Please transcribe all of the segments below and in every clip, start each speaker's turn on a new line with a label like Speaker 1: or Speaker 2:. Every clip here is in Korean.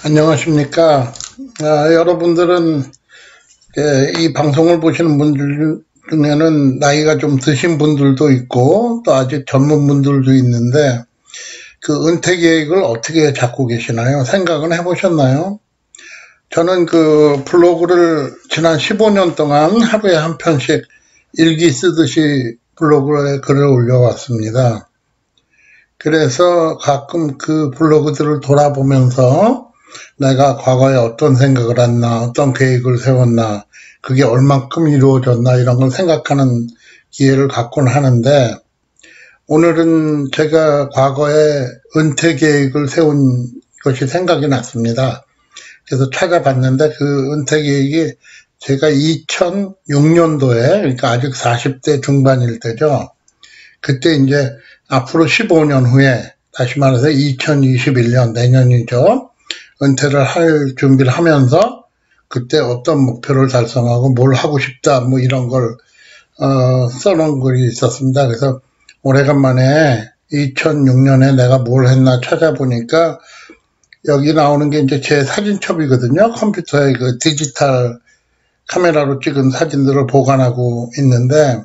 Speaker 1: 안녕하십니까. 여러분들은 이 방송을 보시는 분들 중에는 나이가 좀 드신 분들도 있고 또 아직 젊은 분들도 있는데 그 은퇴 계획을 어떻게 잡고 계시나요? 생각은 해보셨나요? 저는 그 블로그를 지난 15년 동안 하루에 한 편씩 일기 쓰듯이 블로그에 글을 올려왔습니다. 그래서 가끔 그 블로그들을 돌아보면서 내가 과거에 어떤 생각을 했나, 어떤 계획을 세웠나, 그게 얼만큼 이루어졌나 이런 걸 생각하는 기회를 갖곤 하는데 오늘은 제가 과거에 은퇴 계획을 세운 것이 생각이 났습니다. 그래서 찾아봤는데 그 은퇴 계획이 제가 2006년도에 그러니까 아직 40대 중반일 때죠. 그때 이제 앞으로 15년 후에 다시 말해서 2021년 내년이죠. 은퇴를 할 준비를 하면서 그때 어떤 목표를 달성하고 뭘 하고 싶다 뭐 이런 걸 써놓은 글이 있었습니다. 그래서 오래간만에 2006년에 내가 뭘 했나 찾아보니까 여기 나오는 게 이제 제 사진첩이거든요. 컴퓨터에 그 디지털 카메라로 찍은 사진들을 보관하고 있는데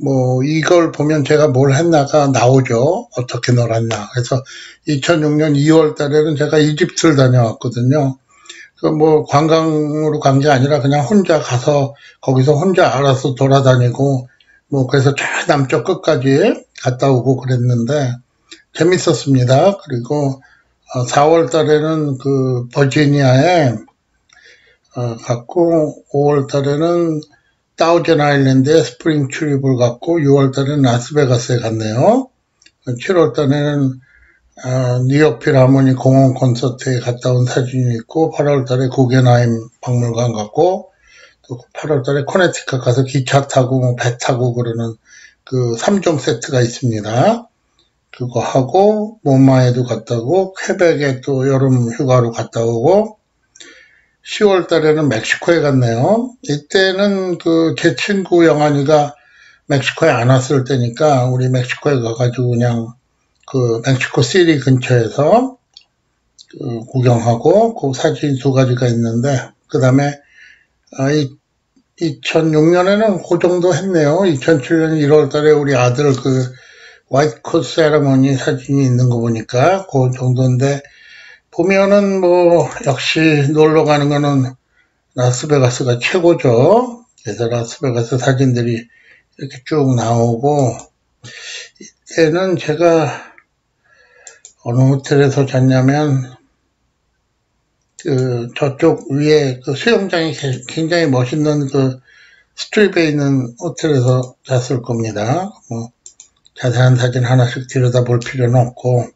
Speaker 1: 뭐 이걸 보면 제가 뭘 했나가 나오죠. 어떻게 놀았나. 그래서 2006년 2월 달에는 제가 이집트를 다녀왔거든요. 그 뭐 관광으로 간 게 아니라 그냥 혼자 가서 거기서 혼자 알아서 돌아다니고 뭐 그래서 저 남쪽 끝까지 갔다 오고 그랬는데 재밌었습니다. 그리고 4월 달에는 그 버지니아에 갔고 5월 달에는 다우젠 아일랜드에 스프링 트립을 갔고 6월 달에는 라스베가스에 갔네요. 7월 달에는 뉴욕 필하모니 공원 콘서트에 갔다 온 사진이 있고 8월 달에 구겐하임 박물관 갔고 또 8월 달에 코네티컷 가서 기차 타고 뭐 배 타고 그러는 그 3종 세트가 있습니다. 그거 하고 모마에도 갔다 오고 퀘벡에 또 여름 휴가로 갔다 오고 10월 달에는 멕시코에 갔네요. 이때는 그 제 친구 영환이가 멕시코에 안 왔을 때니까 우리 멕시코에 가가지고 그냥 그 멕시코 시티 근처에서 그 구경하고 그 사진 두 가지가 있는데 그 다음에 2006년에는 그 정도 했네요. 2007년 1월 달에 우리 아들 그 화이트 코트 세레머니 사진이 있는 거 보니까 그 정도인데 보면은 뭐 역시 놀러 가는 거는 라스베가스가 최고죠. 그래서 라스베가스 사진들이 이렇게 쭉 나오고 이때는 제가 어느 호텔에서 잤냐면 그 저쪽 위에 그 수영장이 굉장히 멋있는 그 스트립에 있는 호텔에서 잤을 겁니다. 뭐 자세한 사진 하나씩 들여다볼 필요는 없고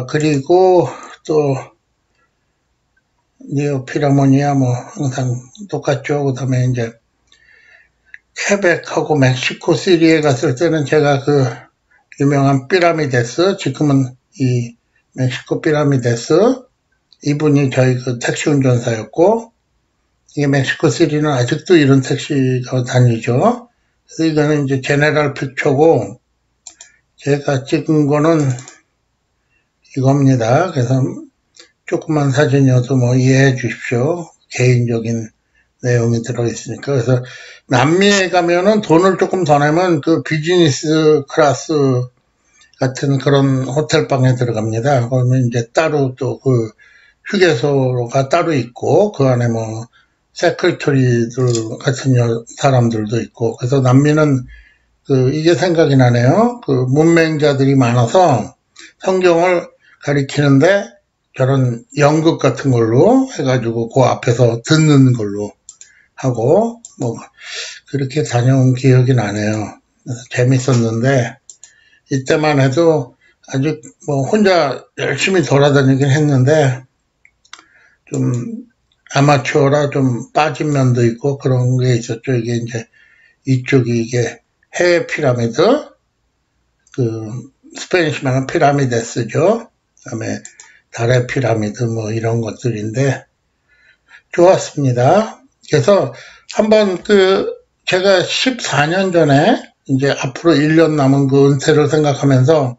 Speaker 1: 그리고 또 뉴욕 필하모니아 뭐 항상 똑같죠. 그 다음에 이제 퀘벡하고 멕시코 시티에 갔을 때는 제가 그 유명한 피라미데스, 지금은 이 멕시코 피라미데스 이분이 저희 그 택시 운전사였고 이게 멕시코 시티는 아직도 이런 택시가 다니죠. 그래서 이거는 이제 제네럴 픽처고 제가 찍은 거는 이겁니다. 그래서 조그만 사진이어도 뭐 이해해 주십시오. 개인적인 내용이 들어있으니까. 그래서 남미에 가면은 돈을 조금 더 내면 그 비즈니스 클래스 같은 그런 호텔방에 들어갑니다. 그러면 이제 따로 또 그 휴게소가 따로 있고 그 안에 뭐 세크리터리들 같은 사람들도 있고 그래서 남미는 그 이게 생각이 나네요. 그 문맹자들이 많아서 성경을 가리키는데 저런 연극 같은 걸로 해가지고 그 앞에서 듣는 걸로 하고 뭐 그렇게 다녀온 기억이 나네요. 재밌었는데 이때만 해도 아직 뭐 혼자 열심히 돌아다니긴 했는데 좀 아마추어라 좀 빠진 면도 있고 그런 게 있었죠. 이게 이제 이쪽이 이게 해외 피라미드 그 스페니시 말은 피라미데스죠. 그다음에 달의 피라미드 뭐 이런 것들인데 좋았습니다. 그래서 한번 그 제가 14년 전에 이제 앞으로 1년 남은 그 은퇴를 생각하면서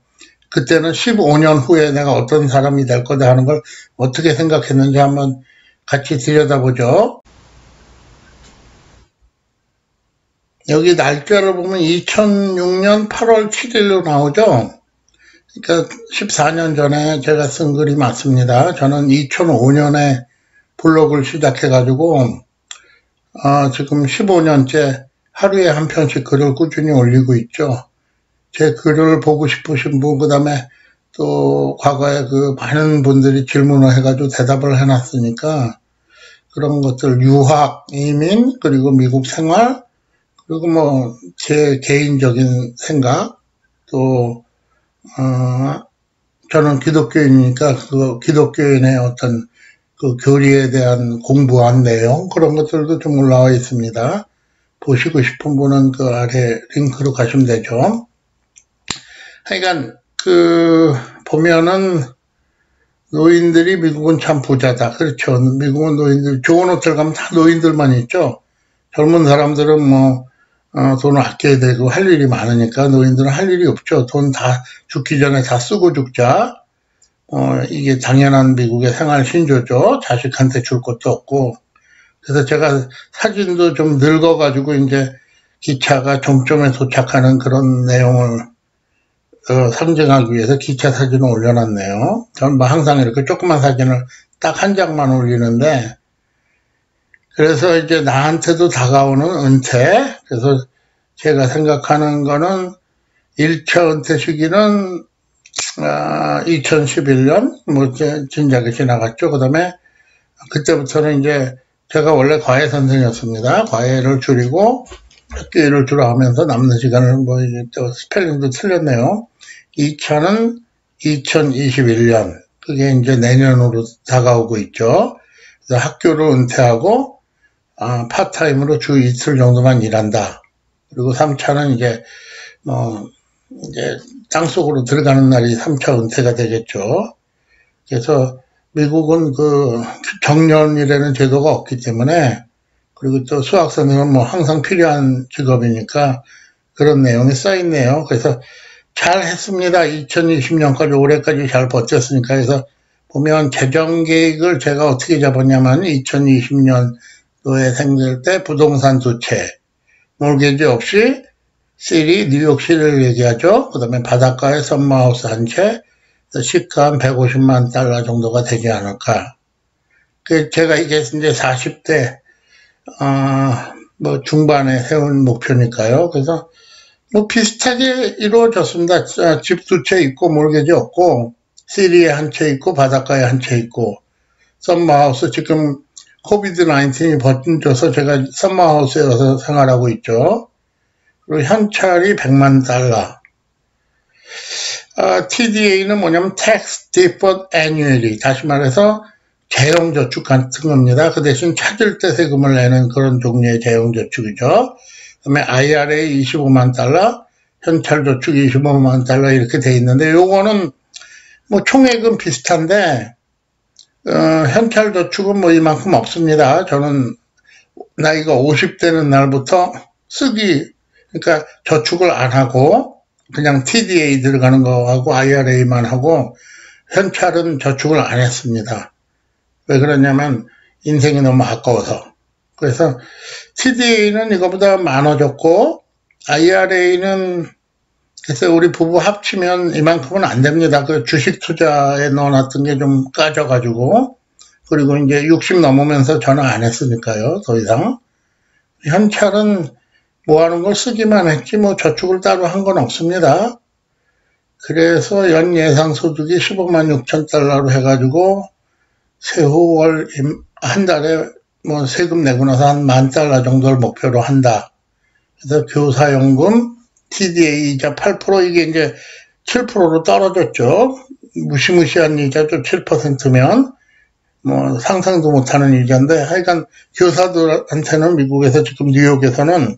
Speaker 1: 그때는 15년 후에 내가 어떤 사람이 될 거다 하는 걸 어떻게 생각했는지 한번 같이 들여다보죠. 여기 날짜를 보면 2006년 8월 7일로 나오죠. 그러니까 14년 전에 제가 쓴 글이 맞습니다. 저는 2005년에 블로그를 시작해가지고 지금 15년째 하루에 한 편씩 글을 꾸준히 올리고 있죠. 제 글을 보고 싶으신 분, 그 다음에 또 과거에 그 많은 분들이 질문을 해가지고 대답을 해놨으니까 그런 것들, 유학, 이민, 그리고 미국 생활, 그리고 뭐 제 개인적인 생각, 또 저는 기독교인이니까 그 기독교인의 어떤 그 교리에 대한 공부한 내용, 그런 것들도 좀 올라와 있습니다. 보시고 싶은 분은 그 아래 링크로 가시면 되죠. 하여간 보면은 노인들이 미국은 참 부자다. 그렇죠. 미국은 노인들, 좋은 호텔 가면 다 노인들만 있죠. 젊은 사람들은 뭐 돈을 아껴야 되고 할 일이 많으니까 노인들은 할 일이 없죠. 돈 다 죽기 전에 다 쓰고 죽자. 이게 당연한 미국의 생활 신조죠. 자식한테 줄 것도 없고. 그래서 제가 사진도 좀 늙어가지고 이제 기차가 종점에 도착하는 그런 내용을 상징하기 위해서 기차 사진을 올려놨네요. 저는 뭐 항상 이렇게 조그만 사진을 딱 한 장만 올리는데, 그래서 이제 나한테도 다가오는 은퇴, 그래서 제가 생각하는 거는 1차 은퇴 시기는 2011년, 뭐 진작에 지나갔죠. 그 다음에 그때부터는 이제 제가 원래 과외 선생이었습니다. 과외를 줄이고 학교일을 주로 하면서 남는 시간을 뭐 이제 또 스펠링도 틀렸네요. 2차는 2021년, 그게 이제 내년으로 다가오고 있죠. 그래서 학교를 은퇴하고 파트타임으로 주 이틀 정도만 일한다. 그리고 3차는 이제 이제 땅속으로 들어가는 날이 3차 은퇴가 되겠죠. 그래서 미국은 그 정년이라는 제도가 없기 때문에, 그리고 또 수학 선생은 뭐 항상 필요한 직업이니까 그런 내용이 써있네요. 그래서 잘 했습니다. 2020년까지 올해까지 잘 버텼으니까. 그래서 보면 재정 계획을 제가 어떻게 잡았냐면 2020년도에 생길 때 부동산 2채, 몰개지 없이 시리 뉴욕시를 얘기하죠. 그 다음에 바닷가에 썸머하우스 한 채, 시가 한 150만 달러 정도가 되지 않을까. 제가 이게 이제 40대 뭐 중반에 세운 목표니까요. 그래서 뭐 비슷하게 이루어졌습니다. 집 2채 있고 몰개지 없고, 시리에 한 채 있고 바닷가에 한 채 있고, 썸머하우스 지금 코비드 19이 버텨줘서 제가 썸머하우스에 와서 생활하고 있죠. 그리고 현찰이 100만 달러. TDA는 뭐냐면 Tax Deferred Annually, 다시 말해서 재형저축 같은 겁니다. 그 대신 찾을 때 세금을 내는 그런 종류의 재형저축이죠. 그 다음에 IRA 25만 달러, 현찰저축 25만 달러 이렇게 돼 있는데, 요거는 뭐 총액은 비슷한데 현찰저축은 뭐 이만큼 없습니다. 저는 나이가 50되는 날부터 그러니까 저축을 안 하고 그냥 TDA 들어가는 거하고 IRA만 하고, 현찰은 저축을 안 했습니다. 왜 그러냐면 인생이 너무 아까워서. 그래서 TDA는 이거보다 많아졌고, IRA는 그래서 우리 부부 합치면 이만큼은 안 됩니다. 그 주식 투자에 넣어놨던 게 좀 까져가지고, 그리고 이제 60 넘으면서 저는 안 했으니까요, 더 이상. 현찰은 모아놓은 걸 쓰기만 했지 뭐 저축을 따로 한 건 없습니다. 그래서 연 예상 소득이 15만 6천 달러로 해가지고 세후월 한 달에 뭐 세금 내고 나서 한 10,000달러 정도를 목표로 한다. 그래서 교사연금, TDA 이자 8%, 이게 이제 7%로 떨어졌죠. 무시무시한 이자죠. 7%면 뭐 상상도 못하는 이자인데, 하여간 교사들한테는 미국에서 지금 뉴욕에서는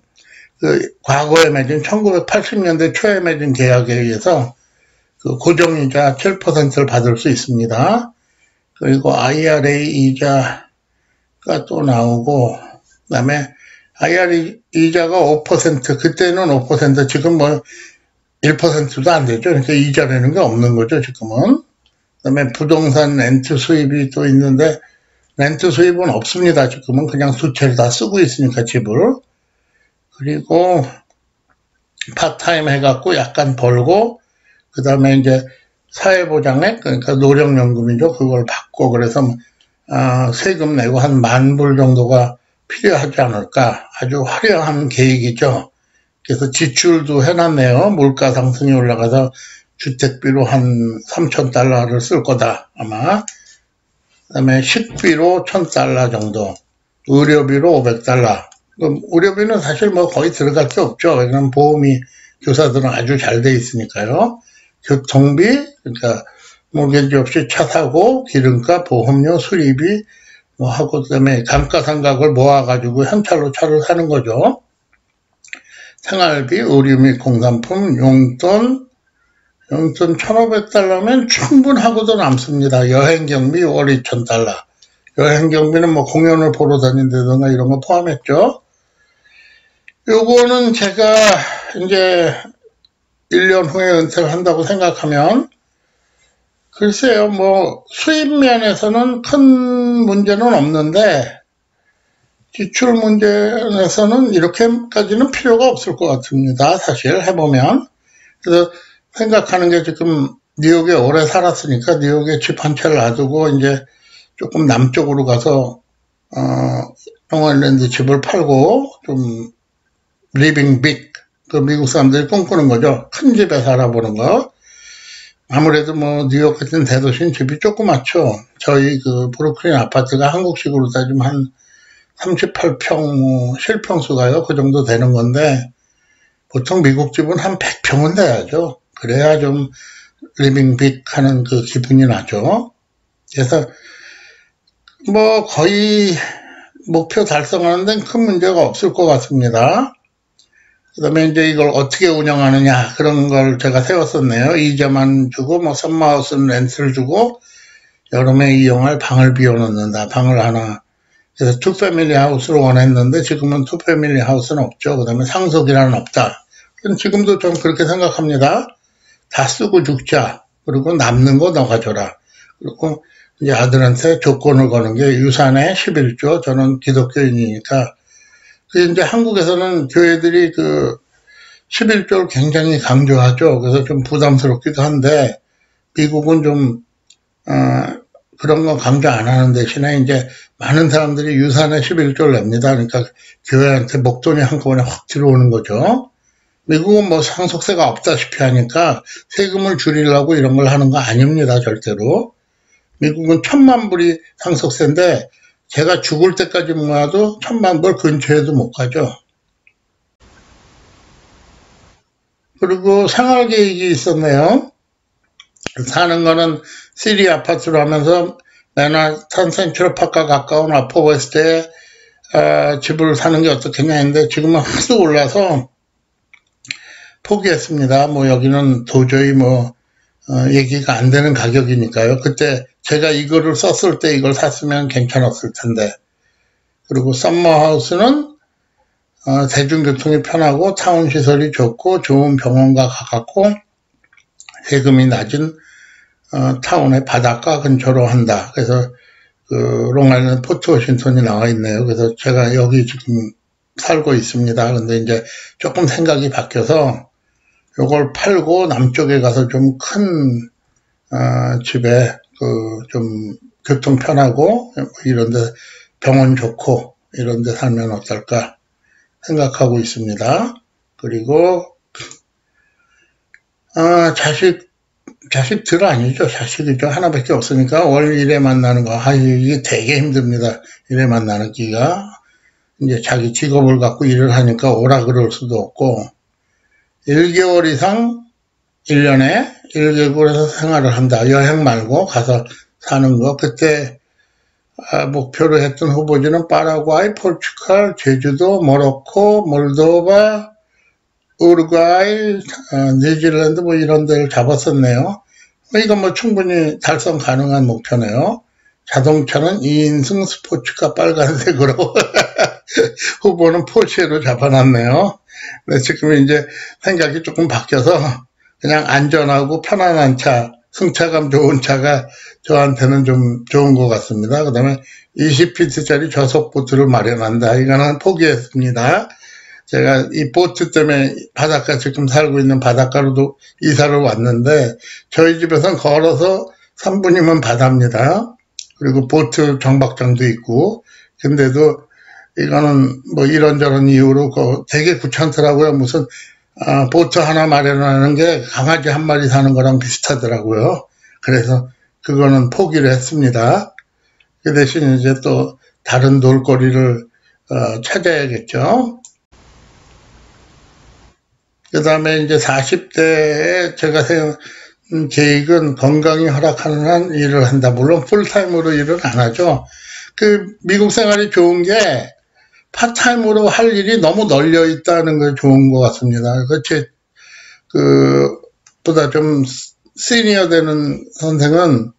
Speaker 1: 그 과거에 맺은 1980년대 초에 맺은 계약에 의해서 그 고정이자 7%를 받을 수 있습니다. 그리고 IRA 이자가 또 나오고, 그 다음에 IRA 이자가 5%, 그때는 5%, 지금 뭐 1%도 안 되죠. 그러니까 이자라는 게 없는 거죠, 지금은. 그다음에 부동산 렌트 수입이 또 있는데, 렌트 수입은 없습니다. 지금은 그냥 두 채를 다 쓰고 있으니까 집을. 그리고 파타임 해갖고 약간 벌고, 그 다음에 이제 사회보장액, 그러니까 노령연금이죠. 그걸 받고, 그래서 세금 내고 한 10,000불 정도가 필요하지 않을까. 아주 화려한 계획이죠. 그래서 지출도 해놨네요. 물가 상승이 올라가서 주택비로 한 3,000달러를 쓸 거다, 아마. 그 다음에 식비로 1,000달러 정도, 의료비로 500달러. 의료비는 사실 뭐 거의 들어갈 게 없죠. 왜냐면 보험이, 교사들은 아주 잘 돼 있으니까요. 교통비, 그러니까 모르겠지 없이 차 사고, 기름값, 보험료, 수리비, 뭐 하고, 그 다음에 감가상각을 모아가지고 현찰로 차를 사는 거죠. 생활비, 의류 및 공산품, 용돈 1,500달러면 충분하고도 남습니다. 여행경비 월 2,000달러. 여행경비는 뭐 공연을 보러 다닌다든가 이런 거 포함했죠. 요거는 제가 이제 1년 후에 은퇴를 한다고 생각하면, 글쎄요, 뭐 수입 면에서는 큰 문제는 없는데, 지출 문제에서는 이렇게까지는 필요가 없을 것 같습니다. 사실 해보면. 그래서 생각하는 게, 지금 뉴욕에 오래 살았으니까 뉴욕에 집 한 채를 놔두고 이제 조금 남쪽으로 가서 롱아일랜드 집을 팔고 좀 리빙 빅, 그 미국 사람들이 꿈꾸는 거죠. 큰 집에 살아보는 거. 아무래도 뭐 뉴욕 같은 대도시는 집이 조그맣죠. 저희 그 브루클린 아파트가 한국식으로 따지면 한 38평 실평수가요, 그 정도 되는 건데, 보통 미국 집은 한 100평은 돼야죠. 그래야 좀 리빙 빅 하는 그 기분이 나죠. 그래서 뭐 거의 목표 달성하는 데는 큰 문제가 없을 것 같습니다. 그 다음에 이제 이걸 어떻게 운영하느냐, 그런 걸 제가 세웠었네요. 이자만 주고, 뭐 썸머하우스는 렌트를 주고, 여름에 이용할 방을 비워놓는다. 방을 하나. 그래서 투패밀리 하우스를 원했는데 지금은 투패밀리 하우스는 없죠. 그 다음에 상속이라는 없다. 지금도 좀 그렇게 생각합니다. 다 쓰고 죽자. 그리고 남는 거 너가 줘라. 그리고 이제 아들한테 조건을 거는 게 유산의 11조. 저는 기독교인이니까. 이제 한국에서는 교회들이 그 11조를 굉장히 강조하죠. 그래서 좀 부담스럽기도 한데, 미국은 좀, 그런 거 강조 안 하는 대신에 이제 많은 사람들이 유산의 11조를 냅니다. 그러니까 교회한테 목돈이 한꺼번에 확 들어오는 거죠. 미국은 뭐 상속세가 없다시피 하니까 세금을 줄이려고 이런 걸 하는 거 아닙니다. 절대로. 미국은 1,000,000불이 상속세인데 제가 죽을 때까지 모아도 1,000,000불 근처에도 못 가죠. 그리고 생활계획이 있었네요. 사는 거는 시리 아파트로 하면서 맨하탄 센트럴파크가 가까운 아퍼웨스트에 집을 사는 게 어떻겠냐 했는데, 지금은 하도 올라서 포기했습니다. 뭐 여기는 도저히 뭐 얘기가 안 되는 가격이니까요. 그때 제가 이거를 썼을 때 이걸 샀으면 괜찮았을 텐데. 그리고 썸머하우스는 대중교통이 편하고 타운 시설이 좋고 좋은 병원과 가깝고 세금이 낮은 타운의 바닷가 근처로 한다. 그래서 그 롱아일랜드 포트 워싱턴이 나와 있네요. 그래서 제가 여기 지금 살고 있습니다. 근데 이제 조금 생각이 바뀌어서 요걸 팔고 남쪽에 가서 좀 큰 집에 그 좀 교통 편하고 이런데 병원 좋고 이런데 살면 어떨까 생각하고 있습니다. 그리고 자식들 아니죠. 자식이죠. 하나밖에 없으니까 월 1회 만나는 거, 이게 되게 힘듭니다. 1회 만나는 기가. 이제 자기 직업을 갖고 일을 하니까 오라 그럴 수도 없고, 1개월 이상 1년에 1개국에서 생활을 한다. 여행 말고 가서 사는 거. 그때 목표로 했던 후보지는 파라과이, 포르투갈, 제주도, 모로코, 몰도바, 우루과이, 뉴질랜드 뭐 이런 데를 잡았었네요. 이건 뭐 충분히 달성 가능한 목표네요. 자동차는 2인승 스포츠카 빨간색으로 후보는 포르쉐로 잡아놨네요. 근데 지금 이제 생각이 조금 바뀌어서 그냥 안전하고 편안한 차, 승차감 좋은 차가 저한테는 좀 좋은 것 같습니다. 그 다음에 20피트짜리 저속 보트를 마련한다. 이거는 포기했습니다. 제가 이 보트 때문에 바닷가 지금 살고 있는 바닷가로도 이사를 왔는데 저희 집에서는 걸어서 3분이면 바다입니다. 그리고 보트 정박장도 있고 근데도 이거는 뭐 이런저런 이유로 되게 귀찮더라고요. 무슨 보트 하나 마련하는 게 강아지 한 마리 사는 거랑 비슷하더라고요. 그래서 그거는 포기를 했습니다. 그 대신 이제 또 다른 놀거리를 찾아야겠죠. 그 다음에 이제 40대에 제가 세운 계획은 건강이 허락하는 한 일을 한다. 물론 풀타임으로 일은 안 하죠. 그 미국 생활이 좋은 게 파타임으로 할 일이 너무 널려 있다는 게 좋은 것 같습니다. 보다 좀 시니어 되는 선생은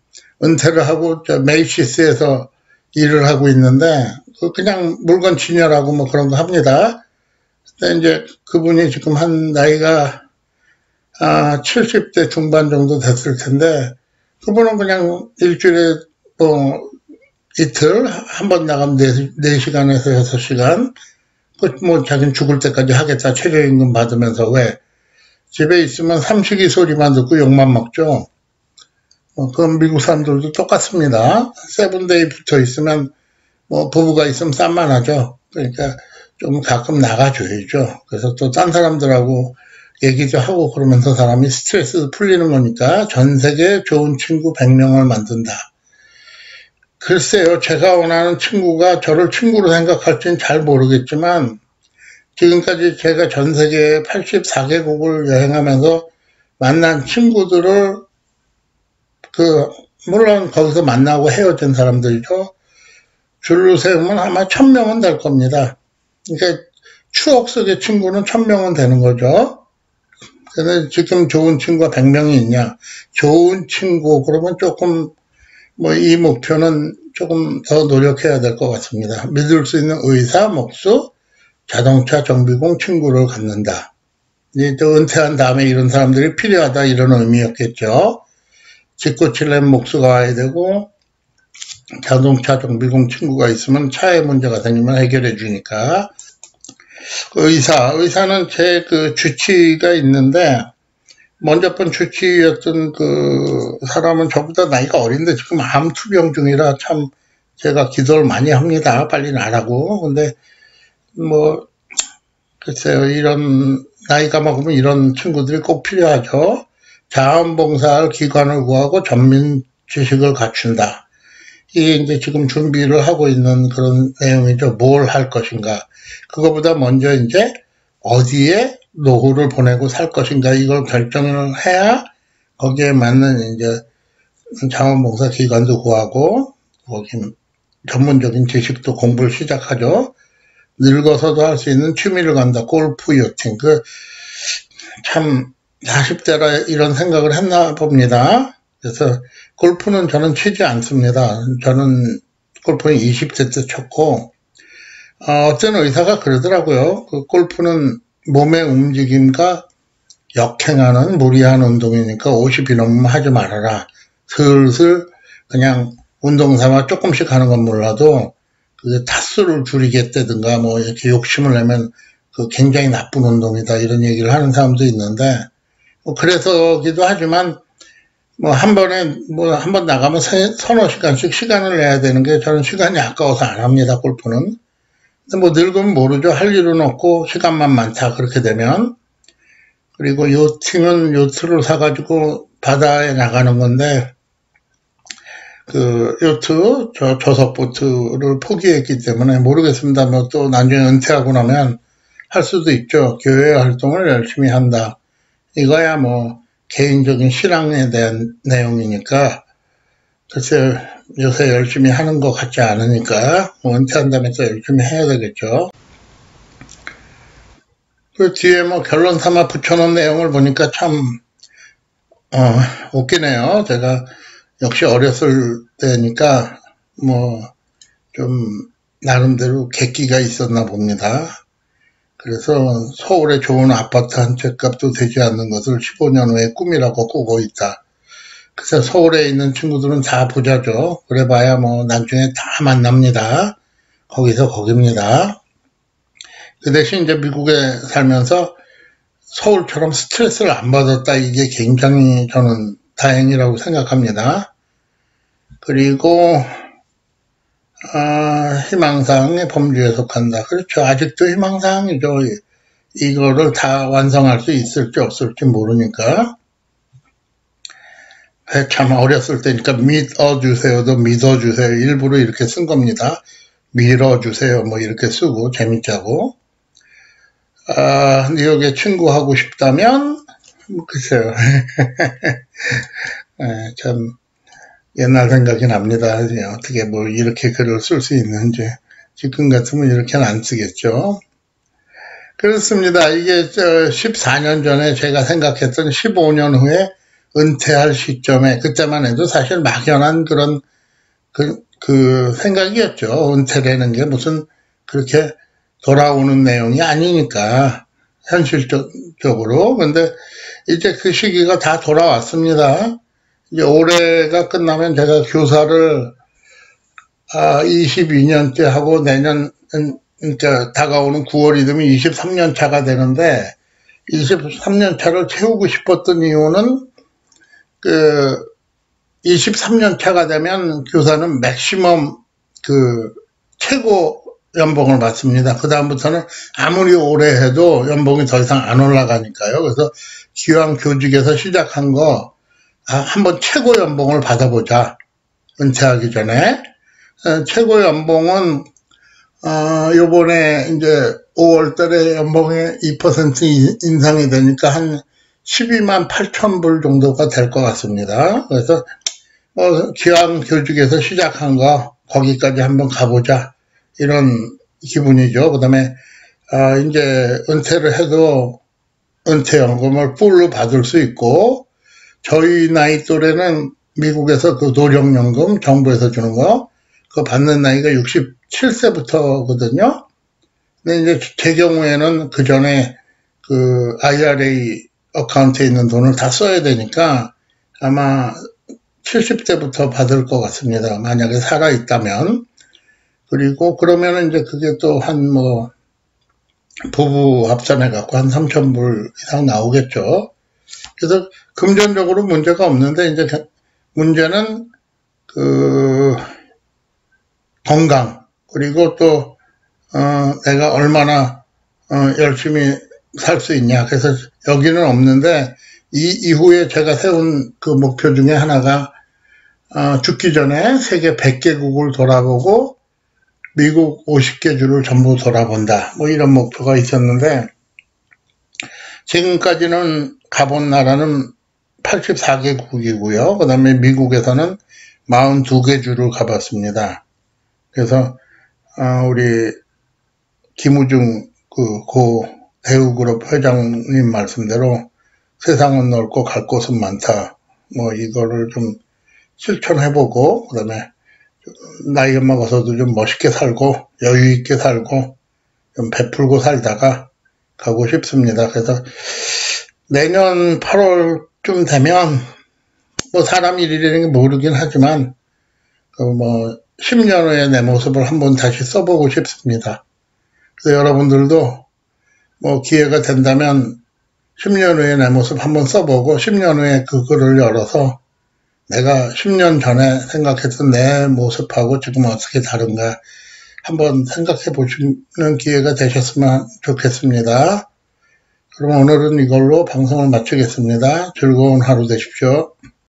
Speaker 1: 은퇴를 하고 메이시스에서 일을 하고 있는데 그냥 물건 진열하고 뭐 그런 거 합니다. 근데 이제 그분이 지금 한 나이가 70대 중반 정도 됐을 텐데 그분은 그냥 일주일에 뭐 이틀 한 번 나가면 4시간에서 6시간 뭐 자기는 죽을 때까지 하겠다 최저임금 받으면서 왜 집에 있으면 삼식이 소리만 듣고 욕만 먹죠. 그건 미국 사람들도 똑같습니다. 세븐데이 붙어 있으면 뭐 부부가 있으면 쌈만 하죠. 그러니까 좀 가끔 나가줘야죠. 그래서 또 딴 사람들하고 얘기도 하고 그러면서 사람이 스트레스 풀리는 거니까 전 세계 좋은 친구 100명을 만든다. 글쎄요, 제가 원하는 친구가 저를 친구로 생각할지는 잘 모르겠지만 지금까지 제가 전 세계 84개국을 여행하면서 만난 친구들을 물론 거기서 만나고 헤어진 사람들이죠. 줄로 세우면 아마 1000명은 될 겁니다. 그러니까 추억 속의 친구는 1000명은 되는 거죠. 그래서 지금 좋은 친구가 100명이 있냐. 좋은 친구 그러면 조금 뭐 이 목표는 조금 더 노력해야 될 것 같습니다. 믿을 수 있는 의사, 목수, 자동차 정비공 친구를 갖는다. 이제 또 은퇴한 다음에 이런 사람들이 필요하다 이런 의미였겠죠. 직구칠렘 목수가 와야 되고 자동차 정비공 친구가 있으면 차에 문제가 생기면 해결해 주니까. 의사는 제 주치의가 있는데 먼저 번 주치의였던 그 사람은 저보다 나이가 어린데 지금 암투병 중이라 참 제가 기도를 많이 합니다. 빨리 나라고. 근데 뭐 글쎄요, 이런 나이가 먹으면 이런 친구들이 꼭 필요하죠. 자원봉사할 기관을 구하고 전문 지식을 갖춘다. 이게 이제 지금 준비를 하고 있는 그런 내용이죠. 뭘 할 것인가. 그거보다 먼저 이제 어디에 노후를 보내고 살 것인가 이걸 결정을 해야 거기에 맞는 이제 자원봉사 기관도 구하고 거기 전문적인 지식도 공부를 시작하죠. 늙어서도 할 수 있는 취미를 간다. 골프, 요팅. 참 40대라 이런 생각을 했나 봅니다. 그래서 골프는 저는 치지 않습니다. 저는 골프는 20대 때 쳤고 어떤 의사가 그러더라고요. 골프는 몸의 움직임과 역행하는 무리한 운동이니까 50이 넘으면 하지 말아라. 슬슬 그냥 운동 삼아 조금씩 하는 건 몰라도 그게 타수를 줄이겠다든가 뭐 이렇게 욕심을 내면 굉장히 나쁜 운동이다 이런 얘기를 하는 사람도 있는데 뭐 그래서기도 하지만 뭐 한 번 나가면 서너 시간씩 시간을 내야 되는 게 저는 시간이 아까워서 안 합니다. 골프는. 근데 뭐 늙으면 모르죠. 할 일은 없고 시간만 많다 그렇게 되면. 그리고 요팅은 요트를 사가지고 바다에 나가는 건데 요트, 저속보트를 포기했기 때문에 모르겠습니다. 뭐 또 나중에 은퇴하고 나면 할 수도 있죠. 교회 활동을 열심히 한다. 이거야 뭐 개인적인 신앙에 대한 내용이니까 글쎄 요새 열심히 하는 것 같지 않으니까 뭐 은퇴한다면서 열심히 해야 되겠죠. 그 뒤에 뭐 결론 삼아 붙여놓은 내용을 보니까 참 웃기네요. 제가 역시 어렸을 때니까 뭐 좀 나름대로 객기가 있었나 봅니다. 그래서 서울에 좋은 아파트 한 채 값도 되지 않는 것을 15년 후에 꿈이라고 꾸고 있다. 그래서 서울에 있는 친구들은 다 부자죠. 그래봐야 뭐 나중에 다 만납니다. 거기서 거깁니다. 그 대신 이제 미국에 살면서 서울처럼 스트레스를 안 받았다. 이게 굉장히 저는 다행이라고 생각합니다. 그리고 희망사항의 범주에 속한다. 그렇죠. 아직도 희망사항이죠. 이거를 다 완성할 수 있을지 없을지 모르니까. 참 어렸을 때니까 믿어주세요도 믿어주세요. 일부러 이렇게 쓴 겁니다. 밀어주세요. 뭐 이렇게 쓰고 재밌자고. 뉴욕에 친구하고 싶다면 글쎄요. 참 옛날 생각이 납니다. 어떻게 뭐 이렇게 글을 쓸 수 있는지. 지금 같으면 이렇게는 안 쓰겠죠. 그렇습니다. 이게 14년 전에 제가 생각했던 15년 후에 은퇴할 시점에, 그때만 해도 사실 막연한 그런 그 생각이었죠. 은퇴라는 게 무슨 그렇게 돌아오는 내용이 아니니까 현실적으로. 근데 이제 그 시기가 다 돌아왔습니다. 이제 올해가 끝나면 제가 교사를 22년째 하고 내년, 그러니까 다가오는 9월이 되면 23년 차가 되는데 23년 차를 채우고 싶었던 이유는 23년 차가 되면 교사는 맥시멈 최고 연봉을 받습니다. 그 다음부터는 아무리 오래 해도 연봉이 더 이상 안 올라가니까요. 그래서 기왕 교직에서 시작한 거 한번 최고 연봉을 받아보자. 은퇴하기 전에. 최고 연봉은 요번에 이제 5월 달에 연봉이 2% 인상이 되니까 한 12만 8천 불 정도가 될 것 같습니다. 그래서 기왕 교직에서 시작한 거 거기까지 한번 가보자. 이런 기분이죠. 그 다음에 이제 은퇴를 해도 은퇴연금을 풀로 받을 수 있고, 저희 나이 또래는 미국에서 그 노령연금 정부에서 주는 거 그거 받는 나이가 67세부터거든요. 근데 이제 제 경우에는 그 전에 그 IRA 어카운트에 있는 돈을 다 써야 되니까 아마 70세부터 받을 것 같습니다. 만약에 살아있다면. 그리고 그러면은 이제 그게 또 한 부부 합산해갖고 한 3,000불 이상 나오겠죠. 그래서 금전적으로 문제가 없는데 이제 문제는 건강, 그리고 또 내가 얼마나 열심히 살 수 있냐. 그래서 여기는 없는데 이후에 제가 세운 그 목표 중에 하나가 죽기 전에 세계 100개국을 돌아보고 미국 50개 주를 전부 돌아본다. 뭐 이런 목표가 있었는데 지금까지는 가본 나라는 84개국이고요. 그 다음에 미국에서는 42개 주를 가봤습니다. 그래서 우리 김우중 고 대우그룹 회장님 말씀대로 세상은 넓고 갈 곳은 많다. 뭐 이거를 좀 실천해보고, 그 다음에 나이가 먹어서도 좀 멋있게 살고 여유 있게 살고 좀 베풀고 살다가 가고 싶습니다. 그래서 내년 8월쯤 되면 뭐 사람 일이라는 게 모르긴 하지만 10년 후에 내 모습을 한번 다시 써보고 싶습니다. 그래서 여러분들도 뭐 기회가 된다면 10년 후에 내 모습 한번 써보고 10년 후에 그 글을 열어서 내가 10년 전에 생각했던 내 모습하고 지금 어떻게 다른가 한번 생각해 보시는 기회가 되셨으면 좋겠습니다. 그럼 오늘은 이걸로 방송을 마치겠습니다. 즐거운 하루 되십시오.